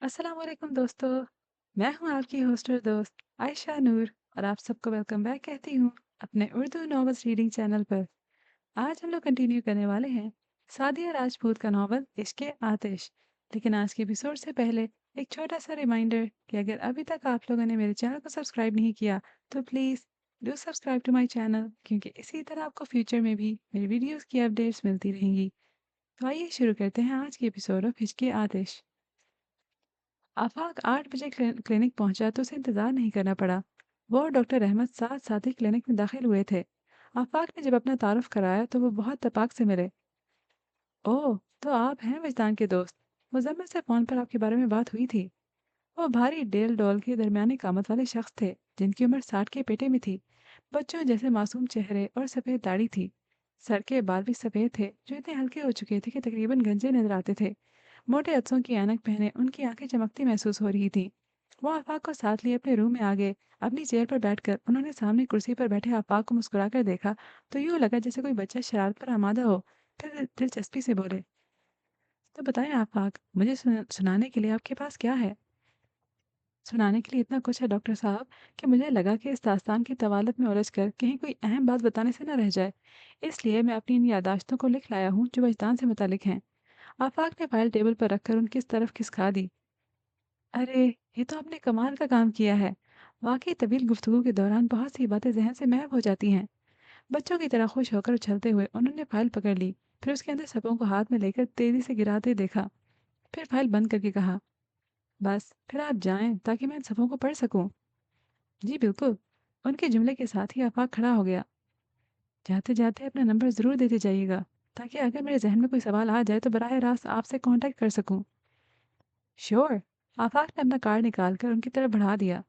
अस्सलाम वालेकुम दोस्तों। मैं हूं आपकी होस्ट और दोस्त आयशा नूर और आप सबको वेलकम बैक कहती हूं अपने उर्दू नॉवेल्स रीडिंग चैनल पर। आज हम लोग कंटिन्यू करने वाले हैं सादिया राजपूत का नॉवल इश्क आतिश। लेकिन आज के एपिसोड से पहले एक छोटा सा रिमाइंडर कि अगर अभी तक आप लोगों ने मेरे चैनल को सब्सक्राइब नहीं किया तो please do subscribe to my channel, क्योंकि इसी तरह आपको फ्यूचर में भी मेरी वीडियोस की अपडेट्स मिलती रहेंगी। तो आइए शुरू करते हैं आज की एपिसोड ऑफ इश्क आतिश। आफाक 8 बजे क्लिनिक पहुंचा तो उसे इंतजार नहीं करना पड़ा। वो और डॉक्टर अहमद साथ साथ ही क्लिनिक में दाखिल हुए थे। आफाक ने जब अपना तारुफ कराया तो वो बहुत तपाक से मिले। ओह, तो आप हैं विजदान के दोस्त। मुजम्मिल से फ़ोन पर आपके बारे में बात हुई थी। वो भारी डेल डॉल के दरमियानी कामत वाले शख्स थे, जिनकी उम्र 60 के पेटे में थी। बच्चों जैसे मासूम चेहरे और सफ़ेद दाढ़ी थी। सर के बाल भी सफ़ेद थे, जो इतने हल्के हो चुके थे कि तकरीबन गंजे नजर आते थे। मोटे अतसों की ऐनक पहने उनकी आंखें चमकती महसूस हो रही थी। वो आफाक को साथ लिए अपने रूम में आ गए। अपनी चेयर पर बैठकर उन्होंने सामने कुर्सी पर बैठे आफाक को मुस्कुराकर देखा तो यूं लगा जैसे कोई बच्चा शरारत पर आमादा हो। फिर दिलचस्पी से बोले, तो बताएं आफाक, मुझे सुनाने के लिए आपके पास क्या है? सुनाने के लिए इतना कुछ है डॉक्टर साहब कि मुझे लगा कि इस दास्तान की तवालत में उलझकर कहीं कोई अहम बात बताने से न रह जाए। इसलिए मैं अपनी इन यादाश्तों को लिख लाया हूँ जो वजदान से मुतालिक हैं। आफाक ने फाइल टेबल पर रखकर उनकी तरफ खिसका दी। अरे, ये तो आपने कमाल का काम किया है। वाकई तवील गुफ्तगू के दौरान बहुत सी बातें जहन से महव हो जाती हैं। बच्चों की तरह खुश होकर उछलते हुए उन्होंने फाइल पकड़ ली। फिर उसके अंदर सबों को हाथ में लेकर तेजी से गिराते देखा। फिर फाइल बंद करके कहा, बस फिर आप जाएं ताकि मैं इन सबों को पढ़ सकूं। जी बिल्कुल। उनके जुमले के साथ ही आफाक खड़ा हो गया। जाते जाते अपना नंबर ज़रूर देते जाइएगा, ताकि अगर मेरे जहन में कोई सवाल आ जाए तो बराह रास्त आपसे कांटेक्ट कर सकूं। श्योर। आफाक ने अपना कार्ड निकाल कर उनकी तरफ बढ़ा दिया।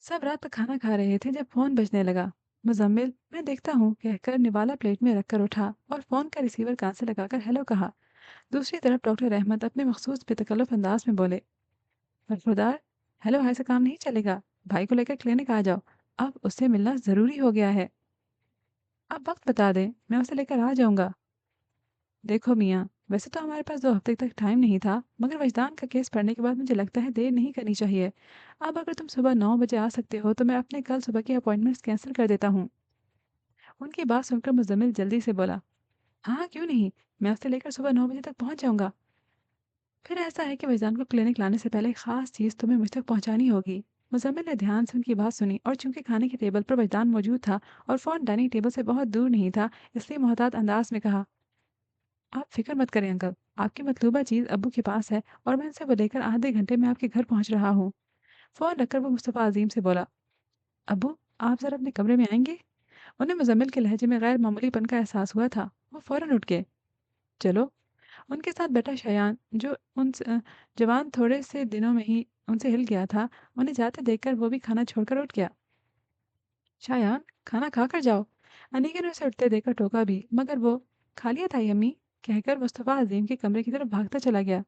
सब रात का खाना खा रहे थे जब फोन बजने लगा। मुजम्मिल, मैं देखता हूँ कहकर निवाला प्लेट में रखकर उठा और फोन का रिसीवर कान से लगाकर हेलो कहा। दूसरी तरफ डॉक्टर अहमद अपने मखसूस बेतकल्लुफ अंदाज में बोले, बरखुरदार, हेलो हाय से काम नहीं चलेगा। भाई को लेकर क्लिनिक आ जाओ। अब उससे मिलना ज़रूरी हो गया है। आप वक्त बता दें, मैं उसे लेकर आ जाऊंगा। देखो मियाँ, वैसे तो हमारे पास 2 हफ्ते तक टाइम नहीं था, मगर वजदान का केस पढ़ने के बाद मुझे लगता है देर नहीं करनी चाहिए। अब अगर तुम सुबह 9 बजे आ सकते हो तो मैं अपने कल सुबह की अपॉइंटमेंट्स कैंसिल कर देता हूँ। उनकी बात सुनकर मुजम्मिल जल्दी से बोला, हाँ क्यों नहीं, मैं उसे लेकर सुबह 9 बजे तक पहुँच जाऊंगा। फिर ऐसा है कि वैजान को क्लिनिक लाने से पहले एक खास चीज़ तुम्हें मुझ तक पहुंचानी होगी। मुजम्मिल ने ध्यान से उनकी बात सुनी और चूंकि खाने की टेबल पर वैजान मौजूद था और फोन डाइनिंग टेबल से बहुत दूर नहीं था, इसलिए मोहतात अंदाज में कहा, आप फिक्र मत करें अंकल, आपकी मतलूबा चीज़ अब्बू के पास है और मैं इनसे वो लेकर आधे घंटे में आपके घर पहुंच रहा हूँ। फ़ोन रखकर वो मुस्तफ़ा अजीम से बोला, अब्बू, आप ज़रा अपने कमरे में आएंगे? उन्हें मुजम्मिल के लहजे में गैर मामूलीपन का एहसास हुआ था। वो फ़ौरन उठ गए। चलो। उनके साथ बैठा शयान, जो जवान थोड़े से दिनों में ही उनसे हिल गया था, उन्हें जाते देखकर वो भी खाना छोड़कर उठ गया। शायान, खाना खा कर जाओ। अनीका ने उसे उठते देखकर टोका भी, मगर वो, खा लिया था यम्मी, कहकर मुस्तफ़ा अजीम के कमरे की तरफ भागता चला गया।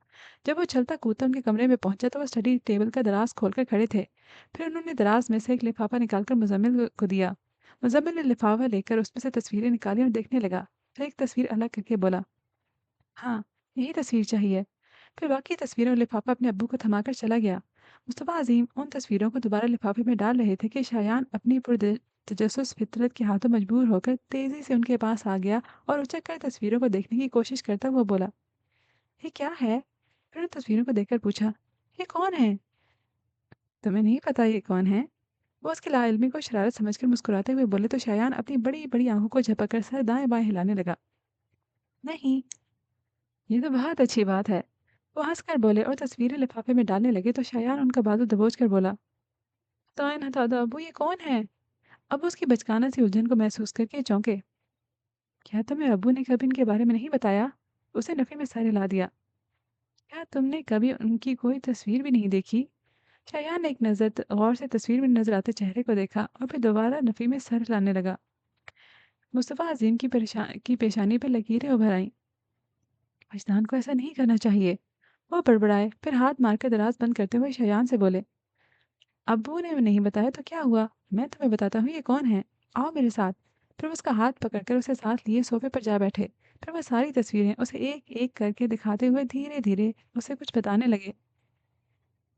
जब वो चलता कूदता उनके कमरे में पहुंचा तो वो स्टडी टेबल का दराज खोलकर खड़े थे। फिर उन्होंने दराज में से एक लिफाफा निकालकर मुजम्मिल को दिया। मुजम्मिल ने लिफाफा लेकर उसमें से तस्वीरें निकाली और देखने लगा। फिर एक तस्वीर अलग करके बोला, हाँ, यही तस्वीर चाहिए। फिर बाकी तस्वीरें और लिफाफा अपने अब्बू को थमाकर चला गया। मुस्तफ़ा अज़ीम उन तस्वीरों को दोबारा लिफाफे में डाल रहे थे कि शायान अपनी तजस्सुस फितरत के हाथों मजबूर होकर तेज़ी से उनके पास आ गया और उचक कर तस्वीरों को देखने की कोशिश करता हुआ बोला, ये क्या है? फिर उन तस्वीरों को देखकर पूछा, ये कौन है? तुम्हें नहीं पता ये कौन है? वो उसकी लाइल्मी को शरारत समझकर मुस्कुराते हुए बोले तो शायान अपनी बड़ी बड़ी आंखों को झपक कर सर दाएं बाएं हिलाने लगा। नहीं, ये तो बहुत अच्छी बात है। वो हंसकर बोले और तस्वीरें लिफाफे में डालने लगे तो शायान उनका बाजू दबोच कर बोला, ताइन हथा दो अबू, ये कौन है? अब उसकी बचकाना सी उलझन को महसूस करके चौंके। क्या तुम्हें अब्बू ने कभी इनके बारे में नहीं बताया? उसे नफे में सर हिला दिया। क्या तुमने कभी उनकी कोई तस्वीर भी नहीं देखी? शायान ने एक नज़र गौर से तस्वीर में नजर आते चेहरे को देखा और फिर दोबारा नफी में सर हिलाने लगा। मुस्तफ़ा अजीम की पेशानी पर लकीरें उभर आईं। अजनान को ऐसा नहीं करना चाहिए। वो बड़बड़ाए, फिर हाथ मारकर दराज बंद करते हुए शयान से बोले, अब्बू ने नहीं बताया तो क्या हुआ? मैं तुम्हें बताता हूँ ये कौन है। आओ मेरे साथ। फिर वो उसका हाथ पकड़कर उसे साथ लिए सोफे पर जा बैठे। फिर वो सारी तस्वीरें उसे एक-एक करके दिखाते हुए धीरे-धीरे उसे कुछ बताने लगे।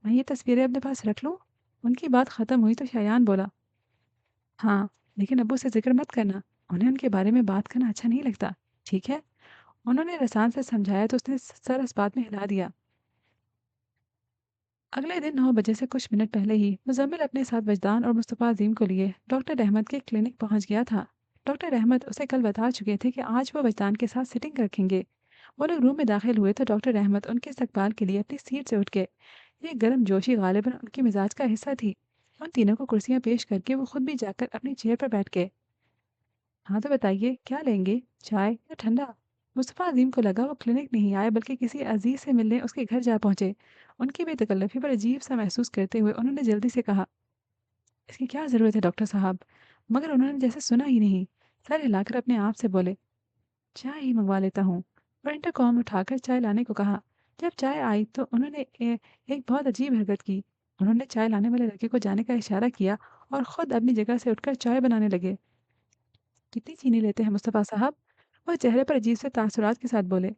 मैं ये तस्वीरें अपने पास रख लूँ? उनकी बात खत्म हुई तो शायान बोला, हाँ, लेकिन अब्बू से ज़िक्र मत करना। उन्हें उनके बारे में बात करना अच्छा नहीं लगता। ठीक है? उन्होंने रसान से समझाया तो उसने सर इस बात में हिला दिया। अगले दिन 9 बजे से कुछ मिनट पहले ही मुजम्मिल अपने साथ वजदान और मुस्तफ़ा अजीम को लिए डॉक्टर अहमद के क्लिनिक पहुंच गया था। डॉक्टर अहमद उसे कल बता चुके थे कि आज वो वजदान के साथ सिटिंग रखेंगे। वो लोग रूम में दाखिल हुए तो डॉक्टर अहमद उनके इस्तकबाल के लिए अपनी सीट से उठ गए। ये गर्म जोशी गालिबन उनकी मिजाज का हिस्सा थी। उन तीनों को कुर्सियां पेश करके वो खुद भी जाकर अपनी चेयर पर बैठ गए। हाँ तो बताइए क्या लेंगे, चाय या ठंडा? मुस्तफ़ा अज़ीम को लगा वो क्लिनिक नहीं आए बल्कि किसी अजीज़ से मिलने उसके घर जा पहुँचे। उनकी बेतकल्लफ़ी पर अजीब-सा महसूस करते हुए उन्होंने जल्दी से कहा, "इसकी क्या ज़रूरत है डॉक्टर साहब?" मगर उन्होंने जैसे सुना ही नहीं। सर हिलाकर अपने आप से बोले, "चाय ही मँगवा लेता हूँ।" और इंटरकॉम उठाकर चाय लाने को कहा। जब चाय आई तो उन्होंने एक बहुत अजीब हरकत की। उन्होंने चाय लाने वाले लड़के को जाने का इशारा किया और खुद अपनी जगह से उठकर चाय बनाने लगे। कितनी चीनी लेते हैं मुस्तफ़ा साहब? वह चेहरे पर अजीब से तासुरात के साथ बोले,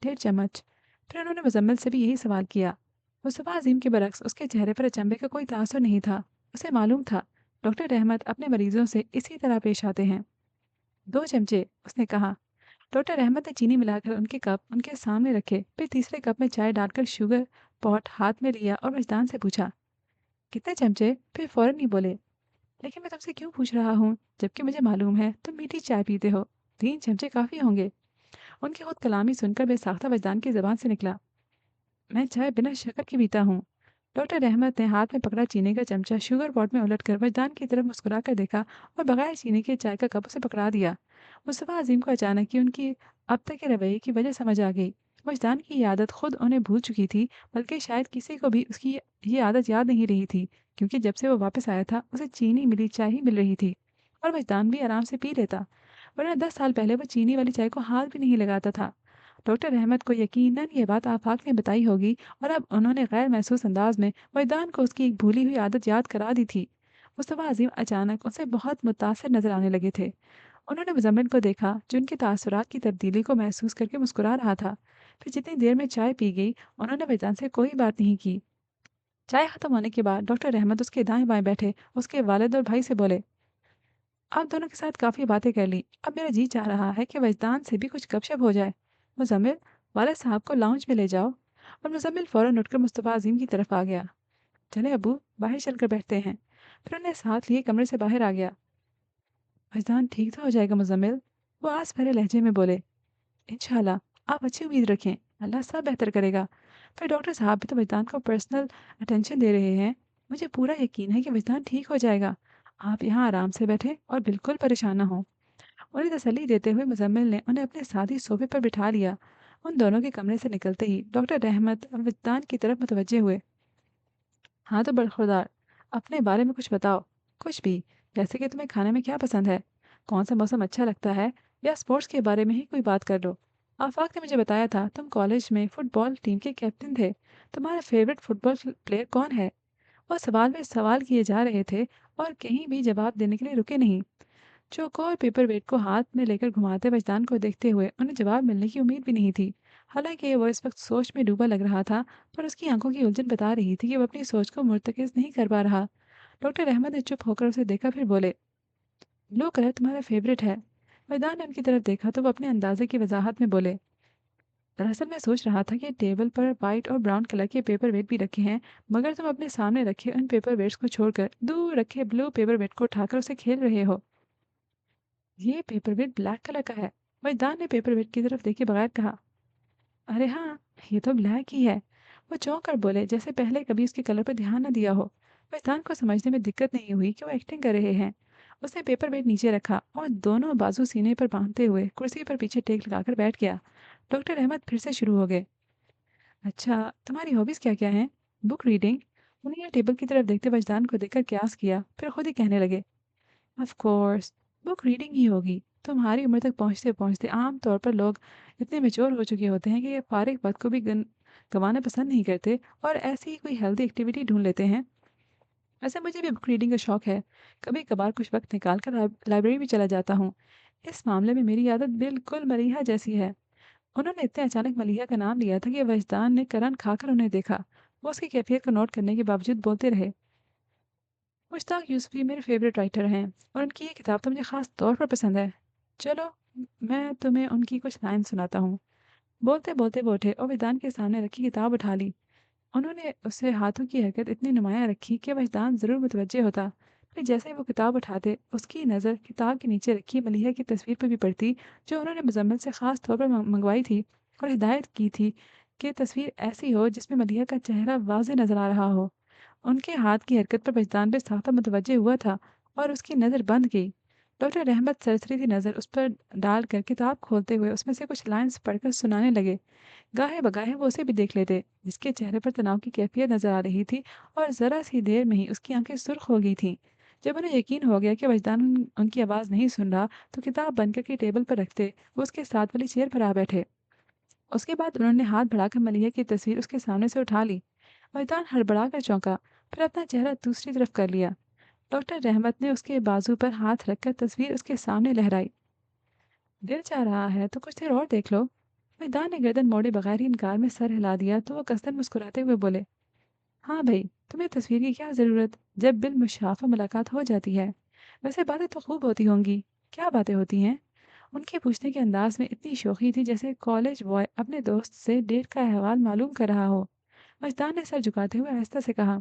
1.5 चम्मच। फिर उन्होंने मुज़म्मिल से भी यही सवाल किया। मुस्तफ़ा अज़ीम के बरक्स उसके चेहरे पर अचंभे का कोई तासुर नहीं था। उसे मालूम था, डॉक्टर रहमत अपने मरीज़ों से इसी तरह पेश आते हैं। 2 चमचे, उसने कहा। डॉक्टर रहमत ने चीनी मिलाकर उनके कप उनके सामने रखे, फिर तीसरे कप में चाय डालकर शुगर पॉट हाथ में लिया और वजदान से पूछा, कितने चमचे? फिर फ़ौरन ही बोले, लेकिन मैं तुमसे क्यों पूछ रहा हूँ, जबकि मुझे मालूम है तुम मीठी चाय पीते हो। 3 चमचे काफ़ी होंगे। उनकी खुद कलामी सुनकर बेसाख्ता वजदान की ज़बान से निकला, मैं चाय बिना शक्कर की पीता हूँ। डॉक्टर रहमत ने हाथ में पकड़ा चीनी का चमचा शुगर पॉट में उलटकर वजदान की तरफ मुस्कुरा कर देखा और बगैर चीनी के चाय का कप उसे पकड़ा दिया। मुस्तफ़ा अजीम को अचानक ही उनकी अब तक के रवैये की वजह समझ आ गई। वजदान की ये आदत खुद उन्हें भूल चुकी थी, बल्कि शायद किसी को भी उसकी ये आदत याद नहीं रही थी, क्योंकि जब से वो वापस आया था उसे चीनी मिली चाय ही मिल रही थी और वजदान भी आराम से पी लेता, वरना 10 साल पहले वो चीनी वाली चाय को हाथ भी नहीं लगाता था। डॉक्टर अहमद को यकीनन ये बात आफाक ने बताई होगी और अब उन्होंने गैर महसूस अंदाज में मैदान को उसकी एक भूली हुई आदत याद करा दी थी। मुस्तफ़ा अज़ीम अचानक उनसे बहुत मुतासिर नजर आने लगे थे। उन्होंने मुज़म्मिल को देखा जो उनके तासुरात की तब्दीली को महसूस करके मुस्कुरा रहा था। फिर जितनी देर में चाय पी गई, उन्होंने मैदान से कोई बात नहीं की। चाय खत्म होने के बाद डॉक्टर अहमद उसके दाएं बाएं बैठे उसके वालिद और भाई से बोले, आप दोनों के साथ काफ़ी बातें कर ली। अब मेरा जी चाह रहा है कि वजदान से भी कुछ गपशप हो जाए। मुज़म्मिल, वालिद साहब को लाउंज में ले जाओ। और मुज़म्मिल फ़ौरन उठकर मुस्तफ़ा अज़ीम की तरफ आ गया। चले अब्बू, बाहर चलकर बैठते हैं। फिर उन्हें साथ लिए कमरे से बाहर आ गया। वजदान ठीक तो हो जाएगा मुज़म्मिल? वो आस भरे लहजे में बोले, इंशाल्लाह, आप अच्छी उम्मीद रखें। अल्लाह सब बेहतर करेगा। फिर डॉक्टर साहब भी तो वजदान को पर्सनल अटेंशन दे रहे हैं। मुझे पूरा यकीन है कि वजदान ठीक हो जाएगा। आप यहाँ आराम से बैठें और बिल्कुल परेशान ना हों। उन्हें तसल्ली देते हुए मुज़म्मिल ने उन्हें अपने साथ ही सोफे पर बिठा लिया। उन दोनों के कमरे से निकलते ही डॉक्टर रहमत विद्दान की तरफ मुतवज्जे हुए। हाँ तो बरखुरदार, अपने बारे में कुछ बताओ। कुछ भी, जैसे कि तुम्हें खाने में क्या पसंद है, कौन सा मौसम अच्छा लगता है, या स्पोर्ट्स के बारे में ही कोई बात कर लो। आफाक ने मुझे बताया था तुम कॉलेज में फुटबॉल टीम के कैप्टन थे। तुम्हारा फेवरेट फुटबॉल प्लेयर कौन है? वह सवाल में सवाल किए जा रहे थे और कहीं भी जवाब देने के लिए रुके नहीं। चौको और पेपर वेट को हाथ में लेकर घुमाते वजदान को देखते हुए उन्हें जवाब मिलने की उम्मीद भी नहीं थी। हालांकि वो इस वक्त सोच में डूबा लग रहा था, पर उसकी आंखों की उलझन बता रही थी कि वो अपनी सोच को मुर्तकिज नहीं कर पा रहा। डॉक्टर अहमद ने चुप होकर उसे देखा, फिर बोले, ब्लू कलर तुम्हारा फेवरेट है? वजदान ने उनकी तरफ देखा तो वो अपने अंदाजे की वजाहत में बोले, दरअसल मैं सोच रहा था कि टेबल पर वाइट और ब्राउन कलर के पेपर वेट भी रखे हैं, मगर तुम अपने सामने रखे उन पेपर वेट्स को छोड़कर दूर रखे ब्लू पेपर वेट को उठाकर उसे खेल रहे हो। ये पेपरवेट ब्लैक कलर का है। मजदार ने पेपरवेट की तरफ देखे बगैर कहा, अरे हाँ, ये तो ब्लैक ही है। वो चौंक कर बोले जैसे पहले कभी उसके कलर पर ध्यान न दिया हो। मजदान को समझने में दिक्कत नहीं हुई कि वो एक्टिंग कर रहे हैं। उसने पेपरवेट नीचे रखा और दोनों बाजू सीने पर बांधते हुए कुर्सी पर पीछे टेक लगाकर बैठ गया। डॉक्टर अहमद फिर से शुरू हो गए, अच्छा, तुम्हारी हॉबीज क्या क्या हैं? Book reading. उन्हें टेबल की तरफ देखते वजदान को देखकर क्यास किया, फिर खुद ही कहने लगे, ऑफ कोर्स, बुक रीडिंग ही होगी। तुम्हारी उम्र तक पहुँचते-पहुँचते आम तौर पर लोग इतने मैच्योर हो चुके होते हैं कि ये फारिग वक़्त को भी गँवाना पसंद नहीं करते और ऐसी ही कोई हेल्दी एक्टिविटी ढूँढ लेते हैं। वैसे मुझे भी बुक रीडिंग का शौक है। कभी-कभार कुछ वक़्त निकाल कर लाइब्रेरी भी चला जाता हूँ। इस मामले में मेरी आदत बिल्कुल मरीहा जैसी है। उन्होंने इतने अचानक मलीहा का नाम लिया था कि वजदान ने करन खाकर उन्हें देखा। वो उसकी कैफियत को नोट करने के बावजूद बोलते रहे। मुश्ताक यूसुफी मेरे फेवरेट राइटर हैं और उनकी ये किताब तो मुझे ख़ास तौर पर पसंद है। चलो, मैं तुम्हें उनकी कुछ लाइन सुनाता हूँ। बोलते बोलते वो उठे और वजदान के सामने रखी किताब उठा ली। उन्होंने उससे हाथों की हरकत इतनी नुमायाँ रखी कि वजदान ज़रूर मुतवज्जे होता। फिर जैसे ही वो किताब उठाते, उसकी नज़र किताब के नीचे रखी मलीहा की तस्वीर पर भी पड़ती, जो उन्होंने मुज़म्मिल से ख़ास तौर पर मंगवाई थी और हिदायत की थी कि तस्वीर ऐसी हो जिसमें मलीहा का चेहरा वाज़े नज़र आ रहा हो। उनके हाथ की हरकत पर बजदान भी साफ़ मुतवज्जे हुआ था और उसकी नज़र बंद गई। डॉक्टर रहमत सरसरी सी नज़र उस पर डालकर किताब खोलते हुए उसमें से कुछ लाइन्स पढ़कर सुनाने लगे। गाहे-बगाहे वो उसे भी देख लेते, जिसके चेहरे पर तनाव की कैफियत नज़र आ रही थी और ज़रा-सी देर में ही उसकी आँखें सुर्ख हो गई थीं। जब उन्हें यकीन हो गया कि वजदान उनकी आवाज़ नहीं सुन रहा, तो किताब बंद करके टेबल पर रखते, वो उसके साथ वाली चेयर पर आ बैठे। उसके बाद उन्होंने हाथ बढ़ाकर मलिया की तस्वीर उसके सामने से उठा ली। मैदान हड़बड़ाकर चौंका, फिर अपना चेहरा दूसरी तरफ कर लिया। डॉक्टर रहमत ने उसके बाजू पर हाथ रखकर तस्वीर उसके सामने लहराई। दिल चाह रहा है तो कुछ देर और देख लो। मैदान ने गर्दन मोड़े बगैर ही इनकार में सर हिला दिया तो वो कसरत मुस्कुराते हुए बोले, हाँ भाई, तुम्हें तस्वीर की क्या ज़रूरत, जब बिल मुशाफा मुलाकात हो जाती है। वैसे बातें तो खूब होती होंगी। क्या बातें होती हैं? उनके पूछने के अंदाज में इतनी शोखी थी जैसे कॉलेज बॉय अपने दोस्त से डेट का अहवाल मालूम कर रहा हो। मजदार ने सर झुकाते हुए आहिस्ता से कहा,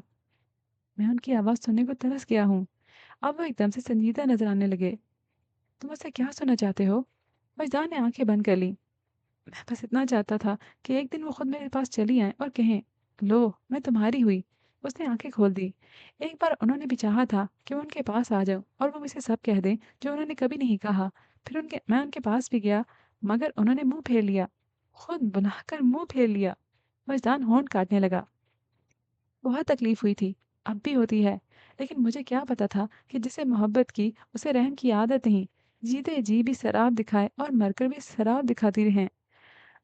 मैं उनकी आवाज़ सुनने को तरस गया हूँ। अब वो एकदम से संजीदा नजर आने लगे। तुम मुझसे क्या सुनना चाहते हो? मजदार ने आंखें बंद कर ली। मैं बस इतना चाहता था कि एक दिन वो खुद मेरे पास चली आए और कहें, लो, मैं तुम्हारी हुई। उसने आंखें खोल दी। एक बार उन्होंने भी चाहा था कि मैं उनके पास आ जाऊं और वो मुझे सब कह दें जो उन्होंने कभी नहीं कहा। फिर उनके मैं उनके पास भी गया, मगर उन्होंने मुंह फेर लिया। खुद बुलाकर मुंह फेर लिया। मजदान होंठ काटने लगा। बहुत तकलीफ हुई थी, अब भी होती है, लेकिन मुझे क्या पता था कि जिसे मोहब्बत की उसे रहम की आदत नहीं। जीते जी भी शराब दिखाए और मरकर भी शराब दिखाती रहें।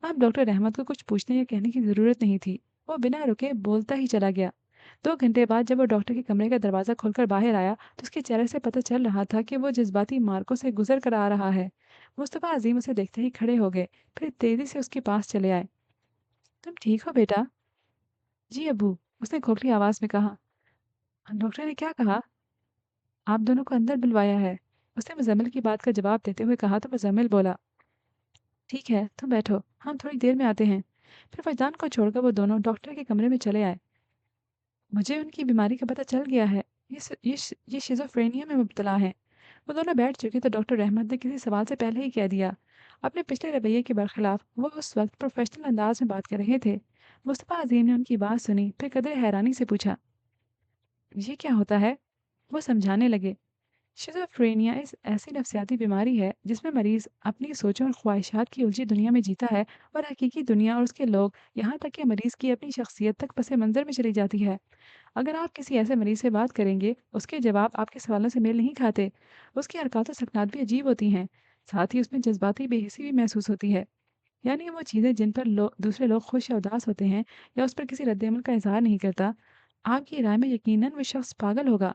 अब डॉक्टर रहमत को कुछ पूछने या कहने की ज़रूरत नहीं थी। वो बिना रुके बोलता ही चला गया। 2 घंटे बाद जब वो डॉक्टर के कमरे का दरवाज़ा खोलकर बाहर आया, तो उसके चेहरे से पता चल रहा था कि वो जज़्बाती मार्कों से गुज़र कर आ रहा है। मुस्तफ़ा अज़ीम उसे देखते ही खड़े हो गए, फिर तेज़ी से उसके पास चले आए। तुम ठीक हो बेटा? जी अब्बू, उसने खोखली आवाज़ में कहा। डॉक्टर ने क्या कहा? आप दोनों को अंदर बुलवाया है। उसने मुज़म्मिल की बात का जवाब देते हुए कहा तो मुज़म्मिल बोला, ठीक है, तुम बैठो, हम थोड़ी देर में आते हैं। फिर फैज़ान को छोड़कर वो दोनों डॉक्टर के कमरे में चले आए। मुझे उनकी बीमारी का पता चल गया है। ये शिज़ोफ्रेनिया में मुब्तला हैं। वो दोनों बैठ चुके तो डॉक्टर रहमत ने किसी सवाल से पहले ही कह दिया। अपने पिछले रवैये के बरखिलाफ वो उस वक्त प्रोफेशनल अंदाज में बात कर रहे थे। मुस्तफ़ा अज़ीम ने उनकी बात सुनी, फिर कदर हैरानी से पूछा, ये क्या होता है? वो समझाने लगे, शिज़ोफ्रेनिया इस ऐसी नफसियाती बीमारी है जिसमें मरीज़ अपनी सोचों और ख्वाहिशात की उलझी दुनिया में जीता है और हकीकी दुनिया और उसके लोग, यहाँ तक कि मरीज़ की अपनी शख्सियत तक पस मंज़र में चली जाती है। अगर आप किसी ऐसे मरीज़ से बात करेंगे, उसके जवाब आपके सवालों से मेल नहीं खाते। उसकी हरकत और सकनात भी अजीब होती हैं। साथ ही उसमें जज़्बाती बेहिसी भी महसूस होती है। यानी वो चीज़ें जिन पर दूसरे लोग खुश या उदास होते हैं या उस पर किसी रद्द-ए-अमल का इज़हार नहीं करता, आपकी राय में यकीनन वो शख्स पागल होगा।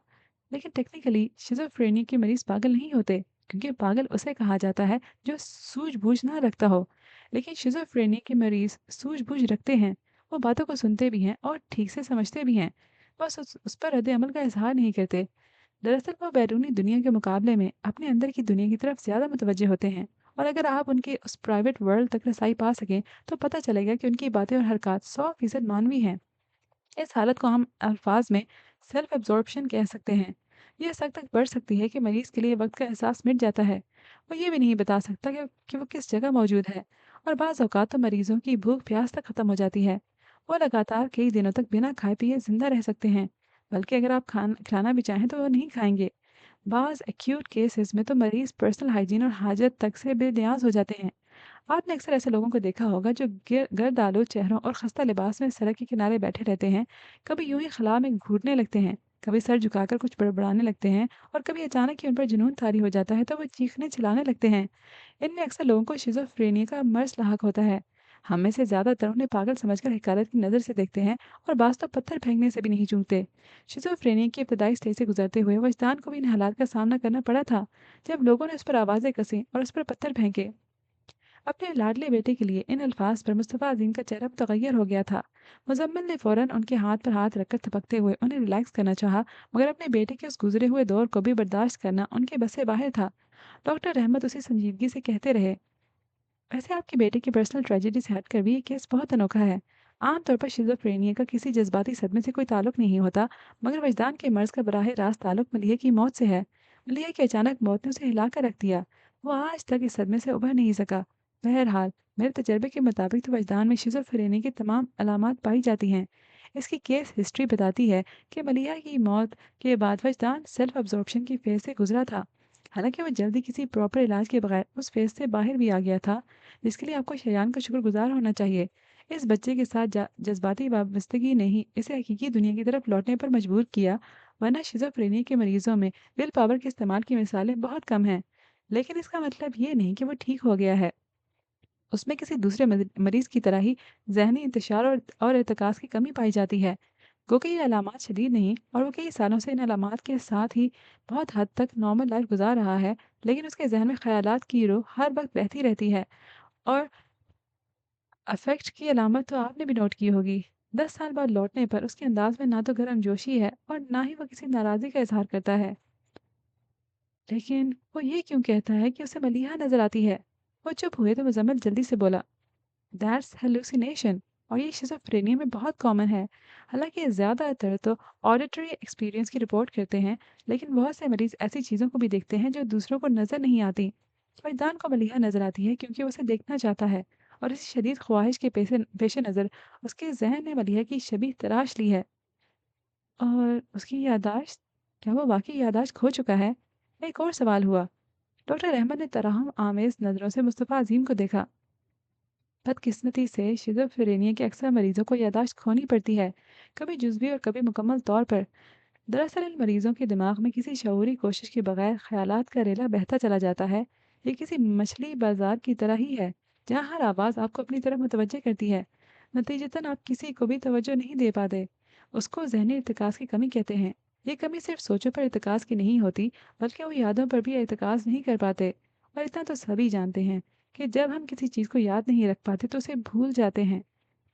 लेकिन टेक्निकली शिज़ोफ्रेनिया के मरीज़ पागल नहीं होते, क्योंकि पागल उसे कहा जाता है जो सूझ-बूझ ना रखता हो। लेकिन शिज़ोफ्रेनिया के मरीज़ सूझ-बूझ रखते हैं। वो बातों को सुनते भी हैं और ठीक से समझते भी हैं। बस उस पर रद्द-ए-अमल का इज़हार नहीं करते। दरअसल वो बैरूनी दुनिया के मुकाबले में अपने अंदर की दुनिया की तरफ ज़्यादा मुतवज्जे होते हैं। और अगर आप उनके उस प्राइवेट वर्ल्ड तक रसाई पा सकें, तो पता चलेगा कि उनकी बातें और हरकत 100% मानवी हैं। इस हालत को हम अल्फाज में सेल्फ एब्जॉर्प्शन कह सकते हैं। ये इस हद तक बढ़ सकती है कि मरीज के लिए वक्त का एहसास मिट जाता है। वो ये भी नहीं बता सकता कि वो किस जगह मौजूद है। और बाज़ औक़ात तो मरीजों की भूख प्यास तक ख़त्म हो जाती है। वो लगातार कई दिनों तक बिना खाए पिए जिंदा रह सकते हैं। बल्कि अगर आप खिलाना भी चाहें तो वो नहीं खाएंगे। बाज़ एक्यूट केसेस में तो मरीज पर्सनल हाइजीन और हाजत तक से बेनियाज हो जाते हैं। आपने अक्सर ऐसे लोगों को देखा होगा जो गर्द आलूद चेहरों और खस्ता लिबास में सड़क के किनारे बैठे रहते हैं। कभी यूं ही खला में घूटने लगते हैं, कभी सर झुकाकर कुछ बड़बड़ाने लगते हैं और कभी अचानक ही उन पर जुनून तारी हो जाता है तो वो चीखने चिल्लाने लगते हैं। इनमें अक्सर लोगों को शिज़ोफ्रेनिया का मर्ज़ लाहक होता है। हम में से ज़्यादातर उन्हें पागल समझकर हक़ारत की नज़र से देखते हैं और बाज़ तो पत्थर फेंकने से भी नहीं चूकते। शिज़ोफ्रेनिया की इब्तदाई स्टेज से गुजरते हुए वजदान को भी इन हालात का सामना करना पड़ा था, जब लोगों ने उस पर आवाज़ें कसीं और उस पर पत्थर फेंके। अपने लाडले बेटे के लिए इन अल्फाज पर मुस्तफ़ा अज़ीम का चेहरा मुतग़य्यर हो गया था। मुज़म्मिल ने फ़ौरन उनके हाथ पर हाथ रखकर थपकते हुए उन्हें रिलैक्स करना चाहा, मगर अपने बेटे के उस गुज़रे हुए दौर को भी बर्दाश्त करना उनके बस से बाहर था। डॉक्टर रहमत उसी संजीदगी से कहते रहे, वैसे आपके बेटे की पर्सनल ट्रेजेडी से हटकर भी ये केस बहुत अनोखा है। आमतौर पर शिज़ोफ्रेनिया का किसी जज्बाती सदमे से कोई ताल्लुक नहीं होता, मगर वजदान के मर्ज़ का बराह रास्त ताल्लुक मलिया की मौत से है। मलिया की अचानक मौत ने उसे हिला कर रख दिया। वो आज तक इस सदमे से उभर नहीं सका। बहरहाल, मेरे तजर्बे के मुताबिक तो वजदान में शिज़ोफ्रेनिया की तमाम अलामात पाई जाती हैं। इसकी केस हिस्ट्री बताती है कि मलिया की मौत के बाद वजदान सेल्फ अब्जॉर्प्शन की फेज़ से गुजरा था। हालांकि वो जल्दी किसी प्रॉपर इलाज के बगैर उस फेज़ से बाहर भी आ गया था, जिसके लिए आपको शयान का शुक्रगुज़ार होना चाहिए। इस बच्चे के साथ जज़्बाती वाबस्तगी ने ही इसे हकीकी दुनिया की तरफ लौटने पर मजबूर किया, वरना शिज़ोफ्रेनिया के मरीज़ों में विल पावर के इस्तेमाल की मिसालें बहुत कम हैं। लेकिन इसका मतलब ये नहीं कि वो ठीक हो गया है। उसमें किसी दूसरे मरीज़ की तरह ही ज़हनी इंतशार और इर्तिकाज़ की कमी पाई जाती है। गो कि ये अलामात शदीद नहीं और वो कई सालों से इन अलामात के साथ ही बहुत हद तक नॉर्मल लाइफ़ गुज़ार रहा है, लेकिन उसके ज़हन में ख़यालात की रो हर वक़्त बहती रहती है। और अफ़ेक्ट की अलामत तो आपने भी नोट की होगी। 10 साल बाद लौटने पर उसके अंदाज़ में ना तो गर्मजोशी है और ना ही वो किसी नाराज़गी का इज़हार करता है। लेकिन वो ये क्यों कहता है कि उसे मलीहा नज़र आती है? वो चुप हुए तो मुज़म्मिल जल्दी से बोला, दैट्स हेलुसिनेशन, और ये शिज़ोफ्रेनिया में बहुत कॉमन है। हालाँकि ज़्यादातर तो ऑडिटरी एक्सपीरियंस की रिपोर्ट करते हैं, लेकिन बहुत से मरीज़ ऐसी चीज़ों को भी देखते हैं जो दूसरों को नज़र नहीं आती। फैज़ान को मलीहा नज़र आती है क्योंकि वो उसे देखना चाहता है, और इस शदीद ख्वाहिश के पेश नज़र उसके ज़हन ने मलीहा की शबीह तराश ली है। और उसकी याददाश्त, क्या वो वाक़ई याददाश्त खो चुका है? एक और सवाल हुआ। डॉक्टर अहमद ने तरहम आमेज़ नज़रों से मुस्तफ़ा अज़ीम को देखा। बदकिस्मती से शिज़ोफ्रेनिया के अक्सर मरीज़ों को याददाश्त खोनी पड़ती है, कभी जुज़वी और कभी मुकम्मल तौर पर। दरअसल इन मरीजों के दिमाग में किसी शऊरी कोशिश के बगैर ख्यालात का रेला बहता चला जाता है। ये किसी मछली बाजार की तरह ही है, जहाँ हर आवाज़ आपको अपनी तरफ मुतवज्जे करती है। नतीजतन आप किसी को भी तवज्जो नहीं दे पाते। उसको ज़हनी इर्तिकाज़ की कमी कहते हैं। ये कमी सिर्फ सोचों पर इर्तिकाज़ की नहीं होती, बल्कि वो यादों पर भी इर्तिकाज़ नहीं कर पाते। और इतना तो सभी जानते हैं कि जब हम किसी चीज़ को याद नहीं रख पाते तो उसे भूल जाते हैं।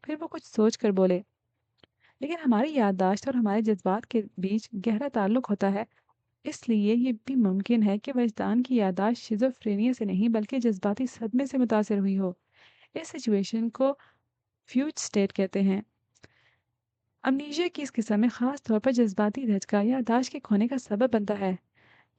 फिर वो कुछ सोच कर बोले, लेकिन हमारी याददाश्त और हमारे जज़्बात के बीच गहरा ताल्लुक होता है। इसलिए ये भी मुमकिन है कि वजदान की याददाश्त शिज़ोफ्रेनिया से नहीं बल्कि जज़्बाती सदमे से मुतासिर हुई हो। इस सिचुएशन को फ्यूज स्टेट कहते हैं। अमनीशिया की इस किस्म में ख़ास तौर पर जज़्बाती धचका याददाश्त के खोने का सबब बनता है।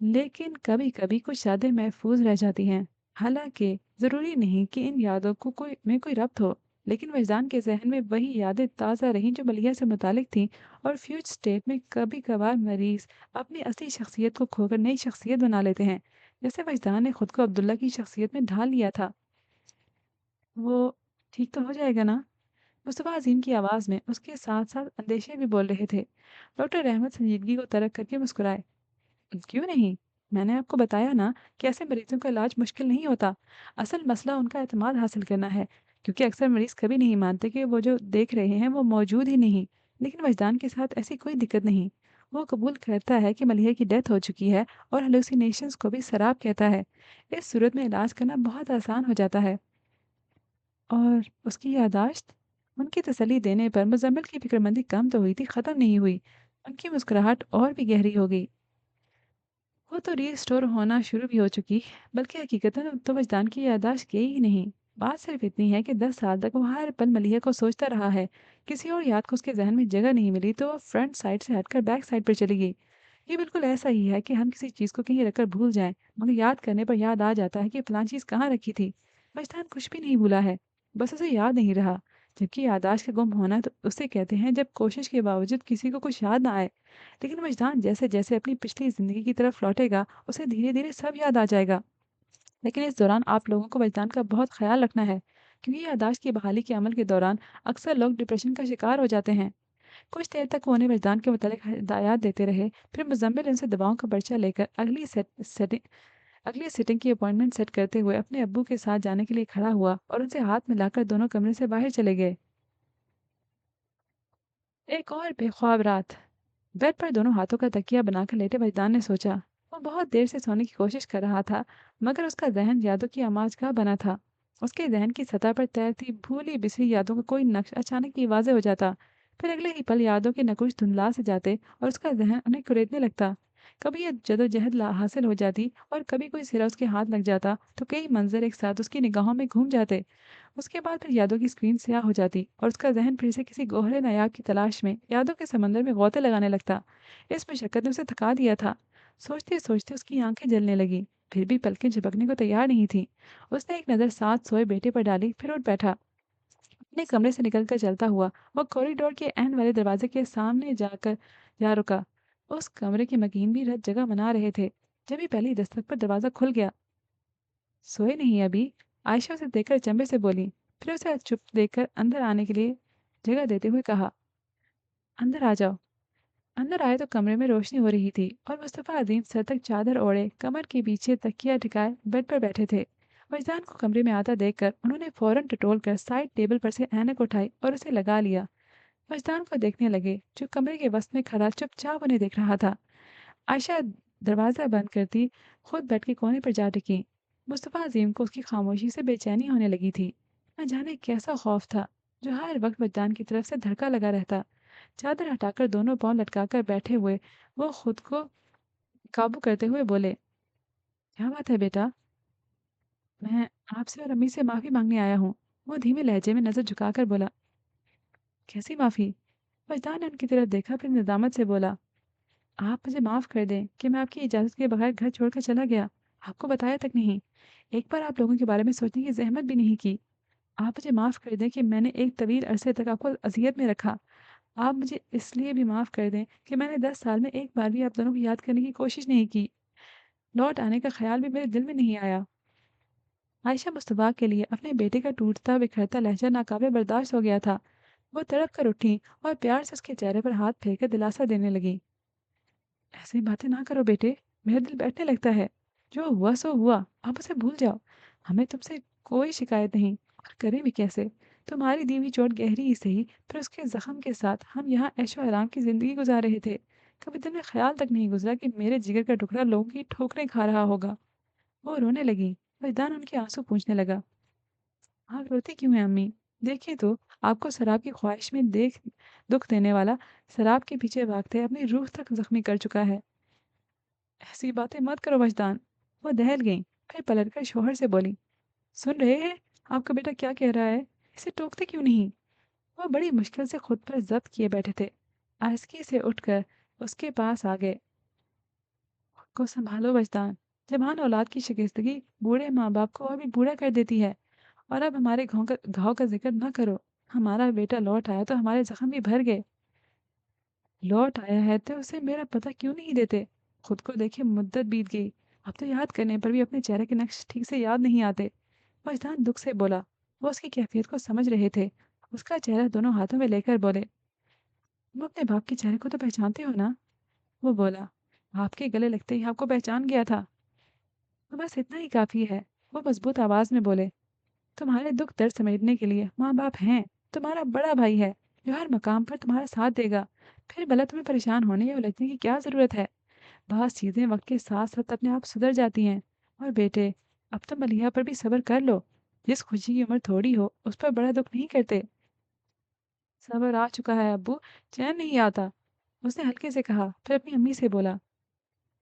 लेकिन कभी-कभी कुछ यादें महफूज रह जाती हैं। हालांकि ज़रूरी नहीं कि इन यादों को कोई रब्त हो, लेकिन वजदान के ज़हन में वही यादें ताज़ा रहीं जो बलिया से मुतालिक थीं। और फ्यूज स्टेट में कभी-कभार मरीज़ अपनी असली शख्सियत को खोकर नई शख्सियत बना लेते हैं, जैसे वजदान ने खुद को अब्दुल्ला की शख्सियत में ढाल लिया था। वो ठीक तो हो जाएगा ना? मुस्तफ़ा अज़ीम की आवाज़ में उसके साथ-साथ अंदेशे भी बोल रहे थे। डॉक्टर अहमद संजीदगी को तरक करके मुस्कुराए। क्यों नहीं? मैंने आपको बताया ना कि ऐसे मरीज़ों का इलाज मुश्किल नहीं होता। असल मसला उनका एतमाद हासिल करना है, क्योंकि अक्सर मरीज़ कभी नहीं मानते कि वो जो देख रहे हैं वो मौजूद ही नहीं। लेकिन वजदान के साथ ऐसी कोई दिक्कत नहीं। वो कबूल करता है कि मलीहा की डेथ हो चुकी है और हेलुसिनेशंस को भी सराप कहता है। इस सूरत में इलाज करना बहुत आसान हो जाता है। और उसकी याददाश्त? उनकी तसल्ली देने पर मुज़म्मिल की फ़िक्रमंदी कम तो हुई थी, ख़त्म नहीं हुई। उनकी मुस्कुराहट और भी गहरी हो गई। वो तो रीस्टोर होना शुरू भी हो चुकी, बल्कि हकीकतन अब तो वजदान की याददाश्त गई ही नहीं। बात सिर्फ इतनी है कि 10 साल तक वो हर पल मलीहा को सोचता रहा है। किसी और याद को उसके ज़हन में जगह नहीं मिली तो वो फ्रंट साइड से हटकर बैक साइड पर चली गई। ये बिल्कुल ऐसा ही है कि हम किसी चीज़ को कहीं रखकर भूल जाएँ, मगर याद करने पर याद आ जाता है कि फलाँ चीज़ कहाँ रखी थी। वजदान कुछ भी नहीं भूला है, बस उसे याद नहीं रहा। जबकि याददाश्त का गुम होना तो उसे कहते हैं जब कोशिश के बावजूद किसी को कुछ याद ना आए। लेकिन वजदान जैसे-जैसे अपनी पिछली ज़िंदगी की तरफ लौटेगा, उसे धीरे-धीरे सब याद आ जाएगा। लेकिन इस दौरान आप लोगों को वजदान का बहुत ख़्याल रखना है, क्योंकि याददाश्त की बहाली के अमल के दौरान अक्सर लोग डिप्रेशन का शिकार हो जाते हैं। कुछ देर तक वो उन्हें वजदान के मुतालिक हिदायत देते रहे, फिर मुज़म्मिल उनसे दवाओं का पर्चा लेकर अगली अगली सिटिंग की अपॉइंटमेंट सेट करते हुए अपने अब्बू के साथ जाने के लिए खड़ा हुआ और उनसे हाथ मिलाकर दोनों कमरे से बाहर चले गए। एक और बेख्वाब रात। बेड पर दोनों हाथों का तकिया बनाकर लेटे वजदान ने सोचा। वो बहुत देर से सोने की कोशिश कर रहा था, मगर उसका जहन यादों की आमाज का बना था। उसके जहन की सतह पर तैरती भूली बिसरी यादों का कोई नक्श अचानक ही वाज़ेह हो जाता। फिर अगले ही पल यादों के नकुश धुंधला से जाते और उसका जहन उन्हें कुरेदने लगता। कभी ये जदोजहद हासिल हो जाती और कभी कोई सिरा उसके हाथ लग जाता, तो कई मंजर एक साथ उसकी निगाहों में घूम जाते। उसके बाद फिर यादों की स्क्रीन स्याह हो जाती और उसका ज़हन फिर से किसी गहरे नायाब की तलाश में यादों के समंदर में गौते लगाने लगता। इस मशक्क़त ने उसे थका दिया था। सोचते-सोचते उसकी आँखें जलने लगीं, फिर भी पलकें झपकने को तैयार नहीं थीं। उसने एक नज़र साथ सोए बेटे पर डाली, फिर उठ बैठा। अपने कमरे से निकलकर चलता हुआ वो कॉरिडोर के एंड वाले दरवाजे के सामने जाकर जा रुका। उस कमरे के मकीन भी रत जगह मना रहे थे। जब ही पहली दस्तक पर दरवाज़ा खुल गया। सोए नहीं अभी? आयशा उसे देखकर चंबे से बोली। फिर उसे चुप देखकर अंदर आने के लिए जगह देते हुए कहा, अंदर आ जाओ। अंदर आए तो कमरे में रोशनी हो रही थी और मुस्तफ़ा अजीम सर तक चादर ओढ़े कमर के पीछे तकिया टिकाए बेड पर बैठे थे। वजदान को कमरे में आता देखकर उन्होंने फौरन टटोल कर साइड टेबल पर से ऐनक उठाई और उसे लगा लिया। वजदान को देखने लगे, जो कमरे के वस्त में खड़ा चुपचाप उन्हें देख रहा था। आयशा दरवाज़ा बंद करती खुद बेड के कोने पर जा टिकी। मुस्तफ़ा अज़ीम को उसकी खामोशी से बेचैनी होने लगी थी। न जाने कैसा खौफ था, जो हर वक्त वजदान की तरफ से धड़का लगा रहता। चादर हटाकर दोनों पाँव लटकाकर बैठे हुए वो खुद को काबू करते हुए बोले, क्या बात है बेटा? मैं आपसे और अम्मी से माफ़ी मांगने आया हूँ। वो धीमे लहजे में नज़र झुकाकर बोला, कैसी माफ़ी? वजदान ने उनकी तरफ देखा, फिर निदामत से बोला, आप मुझे माफ़ कर दें कि मैं आपकी इजाज़त के बगैर घर छोड़कर चला गया। आपको बताया तक नहीं। एक बार आप लोगों के बारे में सोचने की ज़हमत भी नहीं की। आप मुझे माफ़ कर दें कि मैंने एक तवील अरसे तक आपको अज़ियत में रखा। आप मुझे इसलिए भी माफ़ कर दें कि मैंने 10 साल में एक बार भी आप दोनों को याद करने की कोशिश नहीं की। लौट आने का ख़्याल भी मेरे दिल में नहीं आया। आयशा मुस्तफ़ा के लिए अपने बेटे का टूटता बिखरता लहज़ा नाकाबिल बर्दाश्त हो गया था। वो तड़प कर उठी और प्यार से उसके चेहरे पर हाथ फेरकर दिलासा देने लगी। ऐसी बातें ना करो बेटे, मेरा दिल बैठने लगता है। जो हुआ सो हुआ, आप उसे भूल जाओ। हमें तुमसे कोई शिकायत नहीं, और करें भी कैसे? तुम्हारी दी हुई चोट गहरी ही सही, फिर उसके ज़ख्म के साथ हम यहाँ ऐशो आराम की ज़िंदगी गुजार रहे थे। कभी दिल में ख्याल तक नहीं गुजरा कि मेरे जिगर का टुकड़ा लोगों की ठोकरें खा रहा होगा। वो रोने लगी। वजदान उनके आंसू पूंछने लगा। आप रोती क्यों हैं अम्मी? देखिए तो, आपको शराब की ख्वाहिश में देख दुख देने वाला शराब के पीछे भागते अपनी रूह तक जख्मी कर चुका है। ऐसी बातें मत करो वजदान। वो दहल गईं, फिर पलटकर शौहर से बोली, सुन रहे हैं? आपका बेटा क्या कह रहा है? इसे टोकते क्यों नहीं? वो बड़ी मुश्किल से खुद पर ज़ब्त किए बैठे थे। आहिस्की से उठकर उसके पास आ गए। खुद को संभालो वजदान। जवान औलाद की शिकस्तगी बूढ़े माँ बाप को और भी बूढ़ा कर देती है। और अब हमारे घाव का जिक्र न करो। हमारा बेटा लौट आया तो हमारे जख्म भी भर गए। लौट आया है तो उसे मेरा पता क्यों नहीं देते? खुद को देखिए, मुद्दत बीत गई। अब तो याद करने पर भी अपने चेहरे के नक्श ठीक से याद नहीं आते। वजदान दुख से बोला। वो उसकी कैफियत को समझ रहे थे। उसका चेहरा दोनों हाथों में लेकर बोले, तुम अपने बाप के चेहरे को तो पहचानते हो ना? वो बोला, आपके गले लगते ही आपको पहचान गया था। तो बस इतना ही काफ़ी है। वो मजबूत आवाज़ में बोले, तुम्हारे दुख दर्द समेटने के लिए माँ बाप हैं। तुम्हारा बड़ा भाई है, जो हर मकाम पर तुम्हारा साथ देगा। फिर भला तुम्हें परेशान होने या उलझने की क्या ज़रूरत है? बास चीज़ें वक्त के साथ साथ अपने आप सुधर जाती हैं। और बेटे, अब तो मलिहा पर भी सब्र कर लो। जिस खुशी की उम्र थोड़ी हो, उस पर बड़ा दुख नहीं करते। सब्र आ चुका है अब्बू, चैन नहीं आता। उसने हल्के से कहा, फिर अपनी अम्मी से बोला,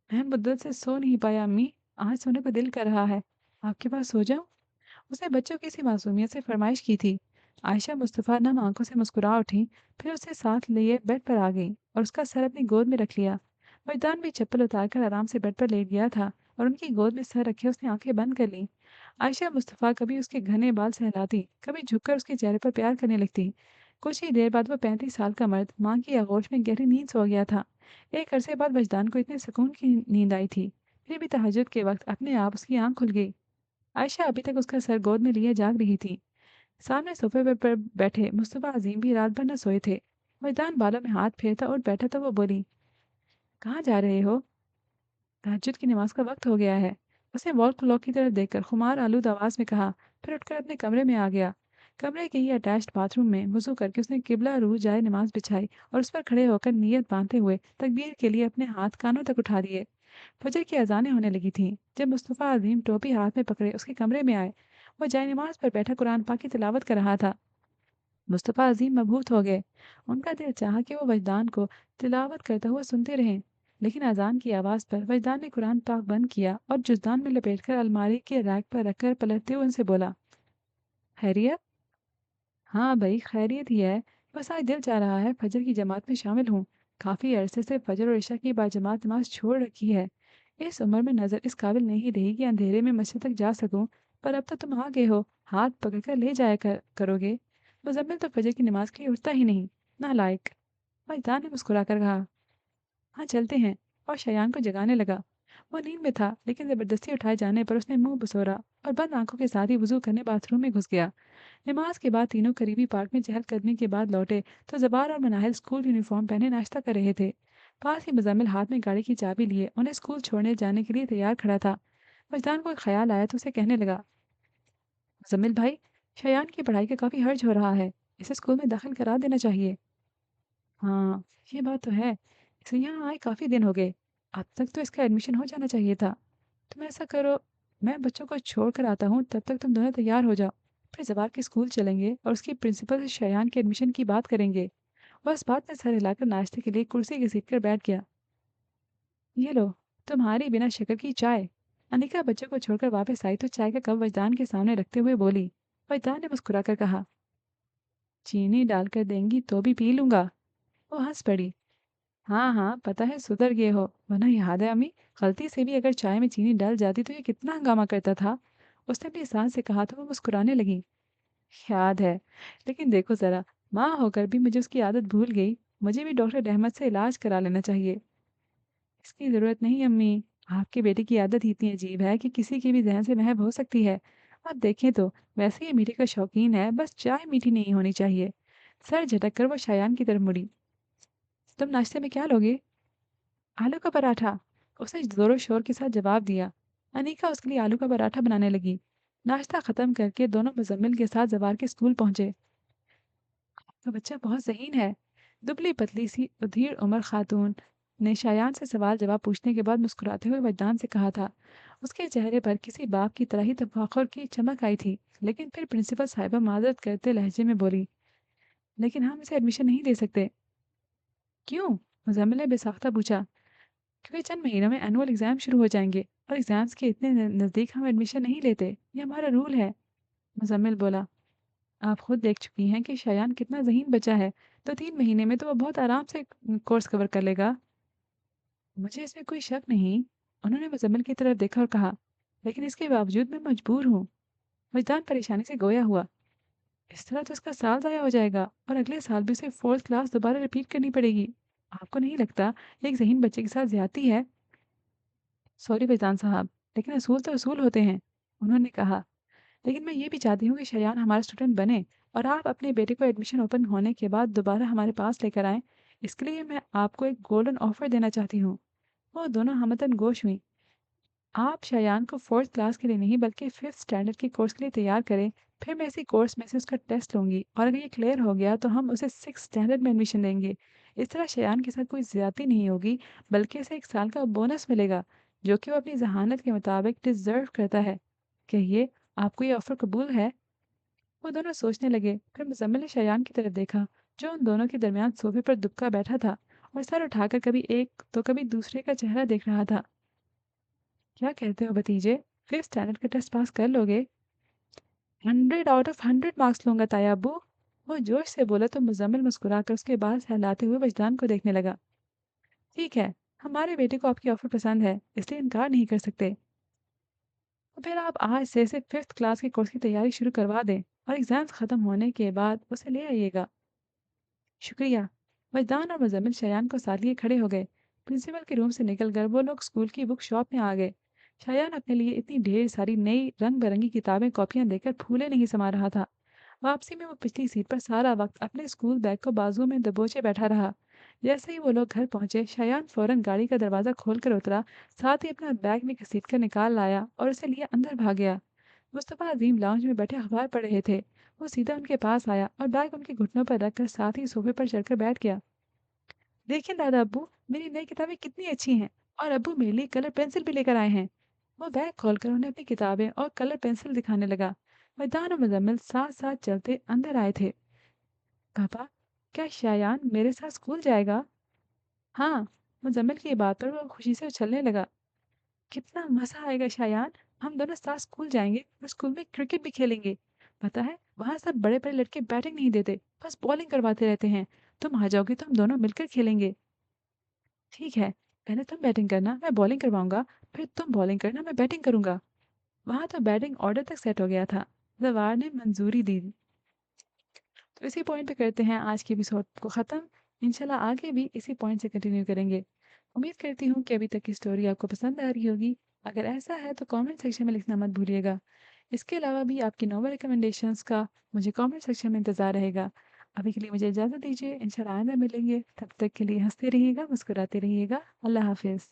मैं मुद्दत से सो नहीं पाया अम्मी। आज सोने को दिल कर रहा है। आपके पास सो जाऊं? उसने बच्चों की सी मासूमियत से फरमाइश की थी। आयशा मुस्तफ़ा नम आंखों से मुस्कुरा उठी, फिर उसे साथ लिए बेड पर आ गई और उसका सर अपनी गोद में रख लिया। वजदान भी चप्पल उतारकर आराम से बेड पर लेट गया था और उनकी गोद में सर रखे उसने आंखें बंद कर लीं। आयशा मुस्तफ़ा कभी उसके घने बाल सहलाती, कभी झुककर उसके चेहरे पर प्यार करने लगती। कुछ ही देर बाद वो 35 साल का मर्द माँ की आगोश में गहरी नींद सो गया था। एक अरसे बाद वजदान को इतने सुकून की नींद आई थी। फिर भी तहज्जुद के वक्त अपने आप उसकी आंख खुल गई। आयशा अभी तक उसका सर गोद में लिए जाग रही थी। सामने सोफे पर बैठे मुस्तफ़ा अज़ीम भी रात भर न सोए थे। मैदान बालों में हाथ फेरता उठ बैठा तो वो बोली, कहाँ जा रहे हो? तहज्जुद की नमाज का वक्त हो गया है। उसने वॉल क्लॉक की तरफ देखकर खुमार आलूद आवाज में कहा, फिर उठकर अपने कमरे में आ गया। कमरे के ही अटैच्ड बाथरूम में वुजू करके उसने किबला रू जाए नमाज बिछाई और उस पर खड़े होकर नियत बांधते हुए तकबीर के लिए अपने हाथ कानों तक उठा दिए। फजर की अजानें होने लगी थीं जब मुस्तफ़ा अजीम टोपी हाथ में पकड़े उसके कमरे में आए। वो जाए नमाज पर बैठा कुरान पाक की तिलावत कर रहा था। मुस्तफ़ा अज़ीम मबहूत हो गए। उनका दिल चाहा कि वो वजदान को तिलावत करता हुआ सुनते रहें, लेकिन अज़ान की आवाज़ पर वजदान ने कुरान पाक बंद किया और जुज़दान में लपेटकर अलमारी के रैक पर रखकर पलटते हुए उनसे बोला, खैरियत? हाँ भई, खैरियत ही है। बस आज दिल चाह रहा है फजर की जमात में शामिल हूँ। काफ़ी अरसे से फजर और इशा की बाजमात नमाज छोड़ रखी है। इस उम्र में नज़र इस काबिल नहीं रही कि अंधेरे में मस्जिद तक जा सकूँ, पर अब तो तुम आ गए हो, हाथ पकड़कर ले जाया करोगे। मुज़म्मिल तो फजर की नमाज के लिए उठता ही नहीं। नालायक! मजदार ने मुस्कुराकर कहा, हाँ चलते हैं, और शयान को जगाने लगा। वो नींद में था, लेकिन ज़बरदस्ती उठाए जाने पर उसने मुंह बसोरा और बंद आंखों के साथ ही वजू करने बाथरूम में घुस गया। नमाज के बाद तीनों करीबी पार्क में चहल कदमी के बाद लौटे तो जबार और मनाहिल स्कूल यूनिफॉर्म पहने नाश्ता कर रहे थे। पास ही मुजम्मिल हाथ में गाड़ी की चाबी लिए उन्हें स्कूल छोड़ने जाने के लिए तैयार खड़ा था। मजदान को एक ख्याल आया तो उसे कहने लगा, मुजम्मिल भाई, शयान की पढ़ाई का काफ़ी हर्ज हो रहा है, इसे स्कूल में दाखिल करा देना चाहिए। हाँ, ये बात तो है। इसे यहाँ आए काफ़ी दिन हो गए। अब तक तो इसका एडमिशन हो जाना चाहिए था। तुम ऐसा करो, मैं बच्चों को छोड़ कर आता हूँ, तब तक तुम दोनों तैयार हो जाओ। फिर जवार के स्कूल चलेंगे और उसकी प्रिंसिपल से शयान के एडमिशन की बात करेंगे। वह इस बात में सर हिलाकर नाश्ते के लिए कुर्सी घसीट कर बैठ गया। ये लो, तुम्हारी बिना शक्कर की चाय। अनिका बच्चों को छोड़कर वापस आई तो चाय का कप वजदान के सामने रखते हुए बोली। वजदान ने मुस्कुराकर कहा, चीनी डालकर देंगी तो भी पी लूंगा। वो हंस पड़ी। हाँ हाँ, पता है सुधर गए हो, वरना याद है अम्मी, गलती से भी अगर चाय में चीनी डल जाती तो ये कितना हंगामा करता था। उसने अपनी सास से कहा तो वो मुस्कुराने लगी। याद है, लेकिन देखो जरा, माँ होकर भी मुझे उसकी आदत भूल गई। मुझे भी डॉक्टर रहमत से इलाज करा लेना चाहिए। इसकी जरूरत नहीं अम्मी, आपके बेटे की आदत ही इतनी अजीब है कि किसी की भी जहन से महव हो सकती है। आप देखें तो वैसे ही मीठे का शौकीन है, बस चाय मीठी नहीं होनी चाहिए। सर झटक कर वो शायान की तरफ मुड़ी। तुम नाश्ते में क्या लोगे? आलू का पराठा, उसने जोरों शोर के साथ जवाब दिया। अनीका उसके लिए आलू का पराठा बनाने लगी। नाश्ता खत्म करके दोनों मुजम्मिल के साथ जवार के स्कूल पहुंचे। तो बच्चा बहुत ज़हीन है। दुबली पतली सी अधीर उमर खातून ने शायान से सवाल जवाब पूछने के बाद मुस्कुराते हुए वजदान से कहा था। उसके चेहरे पर किसी बाप की तरह ही तफाखुर की चमक आई थी, लेकिन फिर प्रिंसिपल साहिबा माजरत करते लहजे में बोली, लेकिन हम इसे एडमिशन नहीं दे सकते। क्यों? मुजम्मिल ने बेसाख्ता पूछा। क्योंकि चंद महीनों में एनुअल एग्जाम शुरू हो जाएंगे और एग्जाम्स के इतने नज़दीक हम एडमिशन नहीं लेते, ये हमारा रूल है। मुजम्मिल बोला, आप खुद देख चुकी हैं कि शयान कितना ज़हीन बच्चा है, तो 3 महीने में तो वो बहुत आराम से कोर्स कवर कर लेगा। मुझे इसमें कोई शक नहीं। उन्होंने मुजम्मिल की तरफ देखा और कहा, लेकिन इसके बावजूद मैं मजबूर हूँ। मजदान परेशानी से गोया हुआ। इस तरह तो इसका साल ज़ाया हो जाएगा और अगले साल भी उसे फोर्थ क्लास दोबारा रिपीट करनी पड़ेगी। आपको नहीं लगता ये एक ज़हीन बच्चे के साथ ज्यादती है? सॉरी फैज़ान साहब, लेकिन असूल तो असूल होते हैं, उन्होंने कहा। लेकिन मैं ये भी चाहती हूँ कि शयान हमारा स्टूडेंट बने और आप अपने बेटे को एडमिशन ओपन होने के बाद दोबारा हमारे पास लेकर आएँ। इसके लिए मैं आपको एक गोल्डन ऑफर देना चाहती हूँ। वो दोनों हमतन गोश हुईं। आप शयान को फोर्थ क्लास के लिए नहीं बल्कि फिफ्थ स्टैंडर्ड के कोर्स के लिए तैयार करें। फिर मैं इसी कोर्स में से उसका टेस्ट लूँगी और अगर ये क्लियर हो गया तो हम उसे सिक्स स्टैंडर्ड में एडमिशन देंगे। इस तरह शयान के साथ कोई ज़्यादती नहीं होगी, बल्कि उसे 1 साल का बोनस मिलेगा, जो कि वो अपनी ज़हानत के मुताबिक डिज़र्व करता है। कहिए, आपको ये ऑफ़र कबूल है? वो दोनों सोचने लगे। फिर मुज़म्मिल ने शयान की तरफ देखा, जो उन दोनों के दरमियान सोफे पर दुबका बैठा था और सर उठाकर कभी एक तो कभी दूसरे का चेहरा देख रहा था। क्या कहते हो भतीजे, फिफ्थ स्टैंडर्ड का टेस्ट पास कर लोगे? 100 आउट ऑफ 100 मार्क्स लूंगा ताया अब्बू। वो जोश से बोला तो मुजम्मिल मुस्कुराकर उसके बाल सहलाते हुए वजदान को देखने लगा। ठीक है, हमारे बेटे को आपकी ऑफर पसंद है, इसलिए इनकार नहीं कर सकते। तो फिर आप आज से इसे फिफ्थ क्लास के कोर्स की तैयारी शुरू करवा दें और एग्जाम्स खत्म होने के बाद उसे ले आइएगा। शुक्रिया। वजदान और मुजम्मिल शयान को साथ लिए खड़े हो गए। प्रिंसिपल के रूम से निकलकर वो लोग स्कूल की बुक शॉप में आ गए। शयान अपने लिए इतनी ढेर सारी नई रंग बिरंगी किताबें कॉपियां देखकर फूले नहीं समा रहा था। वापसी में वो पिछली सीट पर सारा वक्त अपने स्कूल बैग को बाजुओं में दबोचे बैठा रहा। जैसे ही वो लोग घर पहुंचे, शायान फौरन गाड़ी का दरवाजा खोलकर उतरा, साथ ही अपना बैग भी घसीटकर निकाल लाया और उसे लिए अंदर भाग गया। मुस्तफा अजीम लाउंज में बैठे अखबार पढ़ रहे थे। वो सीधा उनके पास आया और बैग उनके घुटनों पर रखकर साथ ही सोफे पर चढ़कर बैठ गया। देखिए दादा अब्बू, मेरी नई किताबें कितनी अच्छी हैं, और अब्बू मेरे लिए कलर पेंसिल भी लेकर आए हैं। वो बैग खोलकर उन्हें अपनी किताबें और कलर पेंसिल दिखाने लगा। मैदान और मुजम्मिल साथ साथ चलते अंदर आए थे। पापा, क्या शायान मेरे साथ स्कूल जाएगा? हाँ। मुजम्मिल की बात पर वो खुशी से उछलने लगा। कितना मजा आएगा शायान। हम दोनों साथ स्कूल जाएंगे और स्कूल में क्रिकेट भी खेलेंगे। पता है, वहां सब बड़े बड़े लड़के बैटिंग नहीं देते, बस बॉलिंग करवाते रहते हैं। तुम आ जाओगी तो हम दोनों मिलकर खेलेंगे। ठीक है, पहले तुम बैटिंग करना, मैं बॉलिंग करवाऊंगा। फिर तुम बॉलिंग करना, मैं बैटिंग करूंगा। वहां तो बैटिंग ऑर्डर तक सेट हो गया था। जवार ने मंजूरी दी। तो इसी पॉइंट पे करते हैं आज की एपिसोड को ख़त्म। इंशाल्लाह आगे भी इसी पॉइंट से कंटिन्यू करेंगे। उम्मीद करती हूँ कि अभी तक की स्टोरी आपको पसंद आ रही होगी। अगर ऐसा है तो कमेंट सेक्शन में लिखना मत भूलिएगा। इसके अलावा भी आपकी नॉवल रिकमेंडेशंस का मुझे कमेंट सेक्शन में इंतज़ार रहेगा। अभी के लिए मुझे इजाज़त दीजिए, इंशाल्लाह आइंदा मिलेंगे। तब तक के लिए हंसते रहिएगा, मुस्कुराते रहिएगा। अल्लाह हाफिज़।